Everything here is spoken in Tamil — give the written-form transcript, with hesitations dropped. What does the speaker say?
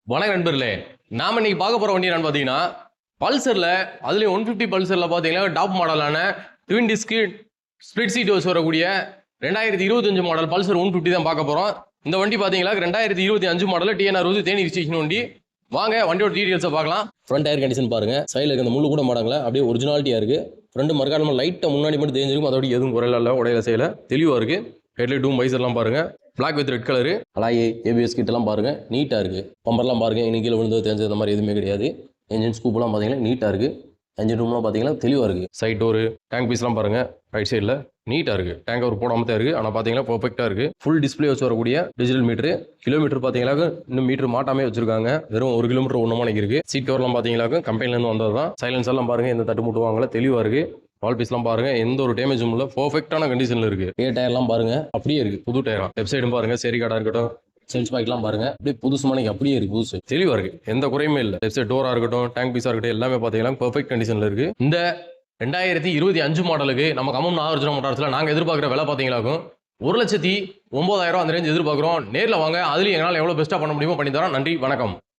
வணக்கம் நண்பர்களே. நாம இன்னைக்கு பார்க்க போற வண்டி என்னன்னு பார்த்தீங்கன்னா பல்சர்ல, அதுலயும் 150 பல்சர்ல பார்த்தீங்கன்னா டாப் மாடலான ட்வின் டிஸ்க் ஸ்பிளிட் சீட் வச்சு வரக்கூடிய 2025 மாடல் பல்சர் 150 தான் பார்க்க போறோம். இந்த வண்டி பார்த்தீங்கன்னா 2025 மாடல் டிஎன்ஆர் வந்து தேனி ரிஜிஸ்ட்ரேஷன் வண்டி. வாங்க வண்டியோட டீடைல்ஸை பார்க்கலாம். ஃப்ரண்ட் டயர் கண்டிஷன் பாருங்க. சைடில் இருக்க அந்த முள்ளு கூட மாட்டாங்களா அப்படியே ஒரிஜினாலிட்டியா இருக்கு. ஃப்ரண்ட் மறுக்காமல் லைட்டாக முன்னாடி மட்டும் தெரிஞ்சிருக்கும். அதோட எதுவும் குறையில இல்லை, உடையில செய்யல, தெளிவாக இருக்கு. ஹெட்லைட் டூம் வைசர்லாம் பாருங்க, பிளாக் வித் ரெட் கலரு. அலாயி ஏபிஎஸ் கிட்டலாம் பாருங்க, நீட்டாக இருக்குது. பம்பர்லாம் பாருங்க, இன்னைக்கு கீழே விழுந்து தெரிஞ்சது அந்த மாதிரி எதுவுமே கிடையாது. என்ஜின் ஸ்கூப்லாம் பார்த்தீங்கன்னா நீட்டாக இருக்குது. என்ஜின் ரூம்லாம் பார்த்தீங்கன்னா தெளிவாக இருக்குது. சைட் டோரு, டேங்க் பீஸ்லாம் பாருங்க, ரைட் சைடில் நீட்டாக இருக்குது. டேங்க் ஒரு போடாமல் தான் இருக்குது, ஆனால் பார்த்தீங்கன்னா பர்ஃபெக்டாக இருக்குது. ஃபுல் டிஸ்பிளே வச்சு வரக்கூடிய டிஜிட்டல் மீட்ரு. கிலோமீட்டர் பார்த்தீங்கன்னா இன்னும் மீட்டர் மாட்டாமே வச்சிருக்காங்க. வெறும் 1 கிலோமீட்டர் ஒன்று மணிக்கு இருக்குது. சீட் கவர்லாம் பார்த்தீங்கன்னா கம்பெனிலேருந்து வந்தது தான். சைலன்ஸ் எல்லாம் பாருங்க, எந்த தட்டு முட்டு வாங்கல, தெளிவாக இருக்குது. வால் பீஸ்லாம் பாருங்க, எந்த ஒரு டேமேஜும் இல்லை, பர்ஃபெக்டான கண்டிஷனில் இருக்கு. டயர்லாம் பாருங்க, அப்படியே இருக்கு, புது டயர். லெஃப்ட் சைடும் பாருங்க, சேரி கார்டா இருக்கட்டும், சென்ஸ் பாய்க்லாம் பாருங்க, அப்படியே புதுசு மணிக்கு அப்படியே இருக்கு, புதுசு தெளிவா இருக்கு, எந்த குறையுமே இல்லை. லெஃப்ட் சைட் டோரா இருக்கட்டும், டேங்க் பீஸா இருக்கட்டும், எல்லாமே பார்த்தீங்கன்னா பர்ஃபெக்ட் கண்டிஷனில் இருக்கு. இந்த 2025 மாடலுக்கு நம்ம கம்மம் நாகார்ஜுனா மோட்டார்ஸ்ல நாங்கள் எதிர்பார்க்குற விலை பார்த்தீங்களாக்கும் 1,09,000 அந்த ரேஞ்ச் எதிர்பார்க்குறோம். நேரில் வாங்க, அதுலேயும் எங்களால் எவ்வளோ பெஸ்ட்டாக பண்ண முடியுமோ பண்ணி தரோம். நன்றி, வணக்கம்.